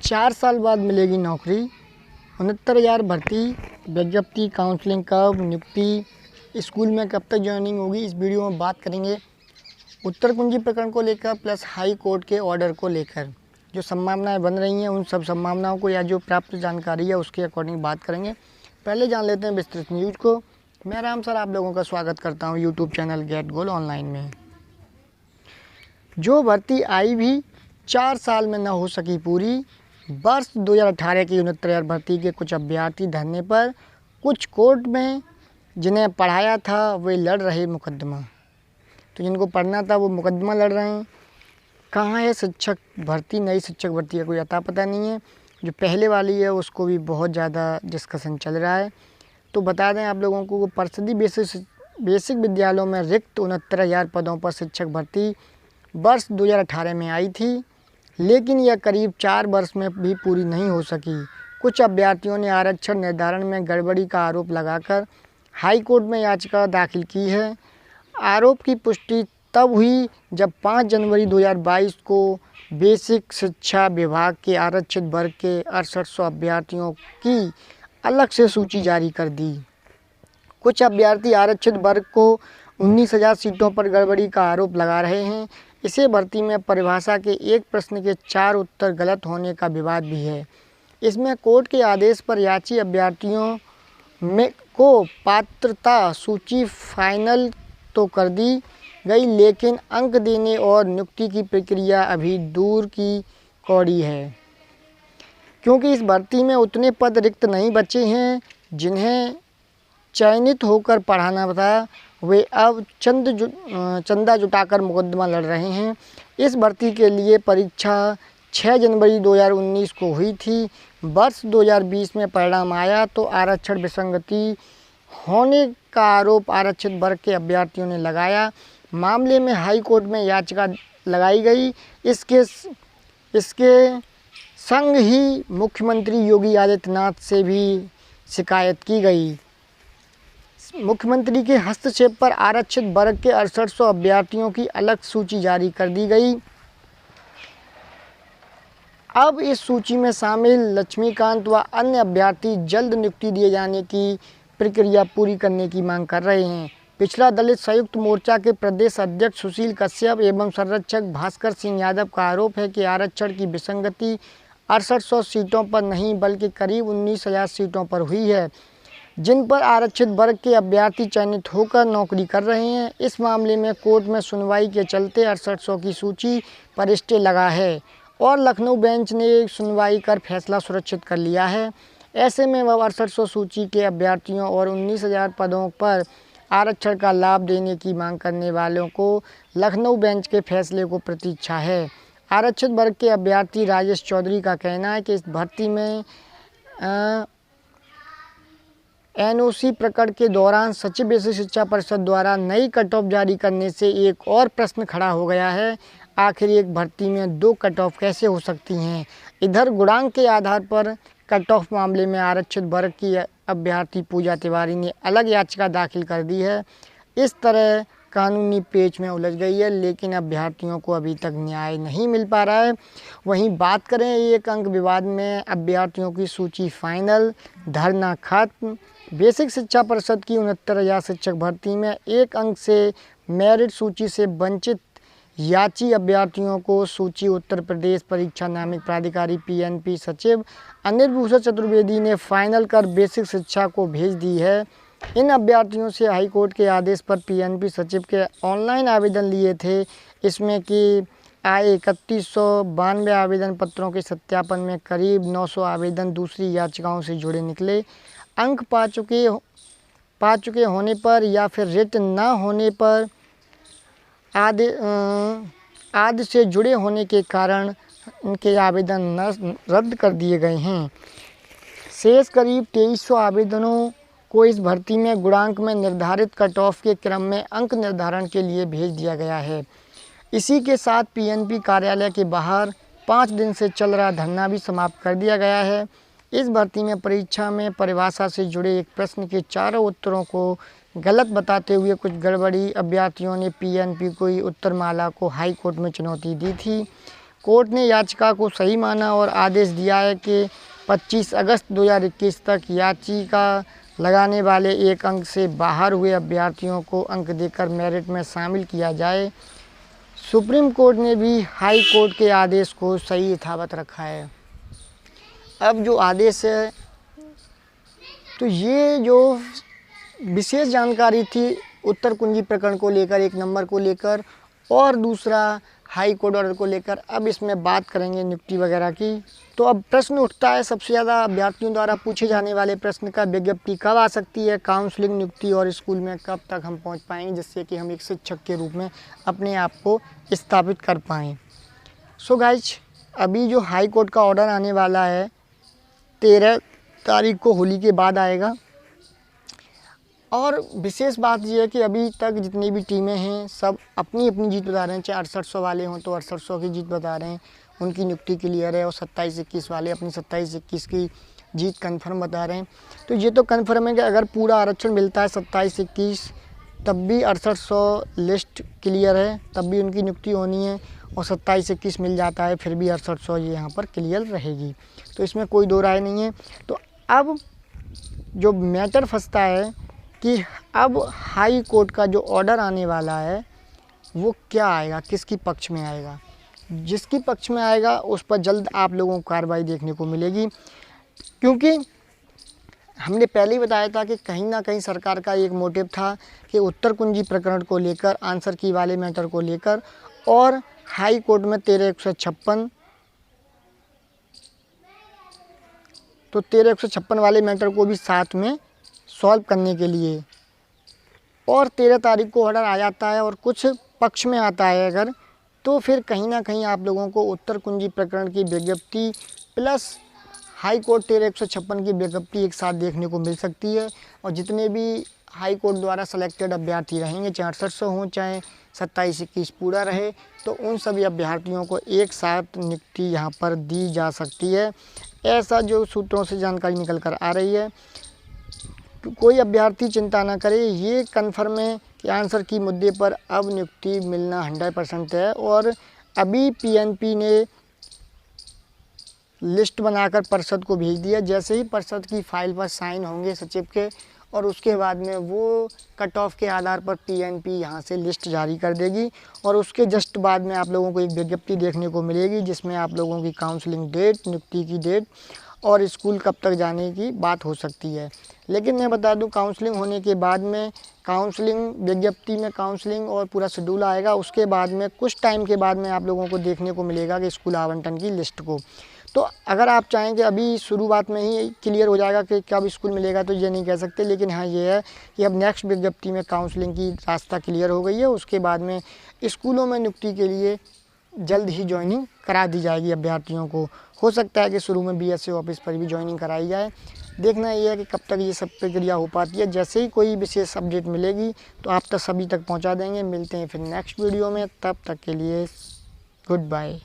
4 साल बाद मिलेगी नौकरी, 69,000 भर्ती, विज्ञप्ति, काउंसलिंग कब, नियुक्ति, स्कूल में कब तक ज्वाइनिंग होगी। इस वीडियो में बात करेंगे उत्तर कुंजी प्रकरण को लेकर प्लस हाई कोर्ट के ऑर्डर को लेकर जो संभावनाएं बन रही हैं, उन सब संभावनाओं को या जो प्राप्त जानकारी है उसके अकॉर्डिंग बात करेंगे। पहले जान लेते हैं विस्तृत न्यूज़ को। मैं राम सर आप लोगों का स्वागत करता हूं यूट्यूब चैनल गेट गोल ऑनलाइन में। जो भर्ती आई भी 4 साल में न हो सकी पूरी। वर्ष 2018 की 69,000 भर्ती के कुछ अभ्यर्थी धरने पर, कुछ कोर्ट में जिन्हें पढ़ाया था वे लड़ रहे मुकदमा। तो जिनको पढ़ना था वो मुकदमा लड़ रहे हैं। कहाँ है शिक्षक भर्ती? नई शिक्षक भर्ती का कोई अता पता नहीं है। जो पहले वाली है उसको भी बहुत ज़्यादा डिस्कशन चल रहा है। तो बता दें आप लोगों को, परिषदीय बेसिक विद्यालयों में रिक्त 69,000 पदों पर शिक्षक भर्ती वर्ष 2018 में आई थी, लेकिन यह करीब 4 वर्ष में भी पूरी नहीं हो सकी। कुछ अभ्यर्थियों ने आरक्षण निर्धारण में गड़बड़ी का आरोप लगाकर हाई कोर्ट में याचिका दाखिल की है। आरोप की पुष्टि तब हुई जब 5 जनवरी 2022 को बेसिक शिक्षा विभाग के आरक्षित वर्ग के 6800 अभ्यर्थियों की अलग से सूची जारी कर दी। कुछ अभ्यर्थी आरक्षित वर्ग को 19,000 सीटों पर गड़बड़ी का आरोप लगा रहे हैं। इसे भर्ती में परिभाषा के एक प्रश्न के 4 उत्तर गलत होने का विवाद भी है। इसमें कोर्ट के आदेश पर याची अभ्यर्थियों में को पात्रता सूची फाइनल तो कर दी गई, लेकिन अंक देने और नियुक्ति की प्रक्रिया अभी दूर की कौड़ी है, क्योंकि इस भर्ती में उतने पद रिक्त नहीं बचे हैं जिन्हें चयनित होकर पढ़ाना था। वे अब चंदा जुटाकर मुकदमा लड़ रहे हैं। इस भर्ती के लिए परीक्षा 6 जनवरी 2019 को हुई थी। वर्ष 2020 में परिणाम आया तो आरक्षण विसंगति होने का आरोप आरक्षित वर्ग के अभ्यर्थियों ने लगाया। मामले में हाई कोर्ट में याचिका लगाई गई। इसके संग ही मुख्यमंत्री योगी आदित्यनाथ से भी शिकायत की गई। मुख्यमंत्री के हस्तक्षेप पर आरक्षित वर्ग के 6800 अभ्यर्थियों की अलग सूची जारी कर दी गई। अब इस सूची में शामिल लक्ष्मीकांत व अन्य अभ्यर्थी जल्द नियुक्ति दिए जाने की प्रक्रिया पूरी करने की मांग कर रहे हैं। पिछड़ा दलित संयुक्त मोर्चा के प्रदेश अध्यक्ष सुशील कश्यप एवं संरक्षक भास्कर सिंह यादव का आरोप है कि आरक्षण की विसंगति 6800 सीटों पर नहीं बल्कि करीब 19,000 सीटों पर हुई है, जिन पर आरक्षित वर्ग के अभ्यर्थी चयनित होकर नौकरी कर रहे हैं। इस मामले में कोर्ट में सुनवाई के चलते 6800 की सूची पर स्टे लगा है और लखनऊ बेंच ने सुनवाई कर फैसला सुरक्षित कर लिया है। ऐसे में वह 6800 सूची के अभ्यर्थियों और 19,000 पदों पर आरक्षण का लाभ देने की मांग करने वालों को लखनऊ बेंच के फैसले को प्रतीक्षा है। आरक्षित वर्ग के अभ्यर्थी राजेश चौधरी का कहना है कि इस भर्ती में एनओसी प्रकरण के दौरान सचिव बेसिक शिक्षा परिषद द्वारा नई कट ऑफ जारी करने से एक और प्रश्न खड़ा हो गया है। आखिर एक भर्ती में 2 कट ऑफ कैसे हो सकती हैं? इधर गुणांक के आधार पर कट ऑफ मामले में आरक्षित वर्ग की अभ्यर्थी पूजा तिवारी ने अलग याचिका दाखिल कर दी है। इस तरह कानूनी पेच में उलझ गई है, लेकिन अभ्यर्थियों को अभी तक न्याय नहीं मिल पा रहा है। वहीं बात करें एक अंक विवाद में, अभ्यर्थियों की सूची फाइनल, धरना खत्म। बेसिक शिक्षा परिषद की 69,000 शिक्षक भर्ती में 1 अंक से मेरिट सूची से वंचित याची अभ्यर्थियों को सूची उत्तर प्रदेश परीक्षा नामित प्राधिकारी पीएनपी सचिव अनिल भूषण चतुर्वेदी ने फाइनल कर बेसिक शिक्षा को भेज दी है। इन अभ्यर्थियों से हाईकोर्ट के आदेश पर पीएनपी सचिव के ऑनलाइन आवेदन लिए थे। इसमें कि आए 3192 आवेदन पत्रों के सत्यापन में करीब 900 आवेदन दूसरी याचिकाओं से जुड़े निकले। अंक पा चुके होने पर या फिर रिट न होने पर आदि से जुड़े होने के कारण इनके आवेदन रद्द कर दिए गए हैं। शेष करीब 2300 आवेदनों को इस भर्ती में गुणांक में निर्धारित कट ऑफ के क्रम में अंक निर्धारण के लिए भेज दिया गया है। इसी के साथ पीएनपी कार्यालय के बाहर 5 दिन से चल रहा धरना भी समाप्त कर दिया गया है। इस भर्ती में परीक्षा में परिभाषा से जुड़े एक प्रश्न के 4 उत्तरों को गलत बताते हुए कुछ गड़बड़ी अभ्यर्थियों ने पीएनपी को उत्तरमाला को हाई कोर्ट में चुनौती दी थी। कोर्ट ने याचिका को सही माना और आदेश दिया है कि 25 अगस्त 2021 तक याचिका लगाने वाले एक अंक से बाहर हुए अभ्यर्थियों को अंक देकर मेरिट में शामिल किया जाए। सुप्रीम कोर्ट ने भी हाई कोर्ट के आदेश को सही यथावत रखा है। अब जो आदेश है, तो ये जो विशेष जानकारी थी उत्तर कुंजी प्रकरण को लेकर, 1 नंबर को लेकर, और दूसरा हाई कोर्ट ऑर्डर को लेकर। अब इसमें बात करेंगे नियुक्ति वगैरह की। तो अब प्रश्न उठता है सबसे ज़्यादा अभ्यर्थियों द्वारा पूछे जाने वाले प्रश्न का, विज्ञप्ति कब आ सकती है, काउंसलिंग, नियुक्ति और स्कूल में कब तक हम पहुंच पाएंगे जिससे कि हम एक शिक्षक के रूप में अपने आप को स्थापित कर पाएँ। सो गाइज, अभी जो हाई कोर्ट का ऑर्डर आने वाला है 13 तारीख को, होली के बाद आएगा। और विशेष बात यह है कि अभी तक जितनी भी टीमें हैं सब अपनी अपनी जीत बता रहे हैं। चाहे 6800 वाले हों तो 6800 की जीत बता रहे हैं, उनकी नियुक्ति क्लियर है। और 27-21 वाले अपनी 27-21 की जीत कंफर्म बता रहे हैं। तो ये तो कंफर्म है कि अगर पूरा आरक्षण मिलता है 27-21, तब भी 6800 लिस्ट क्लियर है, तब भी उनकी नियुक्ति होनी है। और 27-21 मिल जाता है फिर भी 6800 ये यहाँ पर क्लियर रहेगी। तो इसमें कोई दो राय नहीं है। तो अब जो मैटर फंसता है कि अब हाई कोर्ट का जो ऑर्डर आने वाला है वो क्या आएगा, किसकी पक्ष में आएगा। जिसकी पक्ष में आएगा उस पर जल्द आप लोगों को कार्रवाई देखने को मिलेगी, क्योंकि हमने पहले ही बताया था कि कहीं ना कहीं सरकार का एक मोटिव था कि उत्तर कुंजी प्रकरण को लेकर, आंसर की वाले मैटर को लेकर, और हाई कोर्ट में 13-156, तो 13-156 वाले मैटर को भी साथ में सॉल्व करने के लिए। और 13 तारीख को ऑर्डर आ जाता है और कुछ पक्ष में आता है अगर, तो फिर कहीं ना कहीं आप लोगों को उत्तर कुंजी प्रकरण की विज्ञप्ति प्लस हाई कोर्ट 13-156 की विज्ञप्ति एक साथ देखने को मिल सकती है। और जितने भी हाई कोर्ट द्वारा सेलेक्टेड अभ्यर्थी रहेंगे, चाहे 6800 हों, चाहे 27-21 पूरा रहे, तो उन सभी अभ्यर्थियों को एक साथ नियुक्ति यहाँ पर दी जा सकती है। ऐसा जो सूत्रों से जानकारी निकल कर आ रही है। कोई अभ्यर्थी चिंता ना करे, ये कन्फर्म है कि आंसर की मुद्दे पर अब नियुक्ति मिलना 100% है। और अभी पीएनपी ने लिस्ट बनाकर परिषद को भेज दिया। जैसे ही परिषद की फाइल पर साइन होंगे सचिव के, और उसके बाद में वो कट ऑफ के आधार पर पीएनपी यहाँ से लिस्ट जारी कर देगी। और उसके जस्ट बाद में आप लोगों को एक विज्ञप्ति देखने को मिलेगी जिसमें आप लोगों की काउंसलिंग डेट, नियुक्ति की डेट और स्कूल कब तक जाने की बात हो सकती है। लेकिन मैं बता दूं, काउंसलिंग होने के बाद में काउंसलिंग, विज्ञप्ति में काउंसलिंग और पूरा शेड्यूल आएगा। उसके बाद में कुछ टाइम के बाद में आप लोगों को देखने को मिलेगा कि स्कूल आवंटन की लिस्ट को। तो अगर आप चाहेंगे अभी शुरुआत में ही क्लियर हो जाएगा कि कब स्कूल मिलेगा, तो ये नहीं कह सकते। लेकिन हाँ, ये है कि अब नेक्स्ट विज्ञप्ति में काउंसलिंग की रास्ता क्लियर हो गई है। उसके बाद में स्कूलों में नियुक्ति के लिए जल्द ही ज्वाइनिंग करा दी जाएगी अभ्यर्थियों को। हो सकता है कि शुरू में बीएसए ऑफिस पर भी ज्वाइनिंग कराई जाए। देखना ये है कि कब तक ये सब प्रक्रिया हो पाती है। जैसे ही कोई विशेष अपडेट मिलेगी तो आप तक सभी तक पहुंचा देंगे। मिलते हैं फिर नेक्स्ट वीडियो में, तब तक के लिए गुड बाय।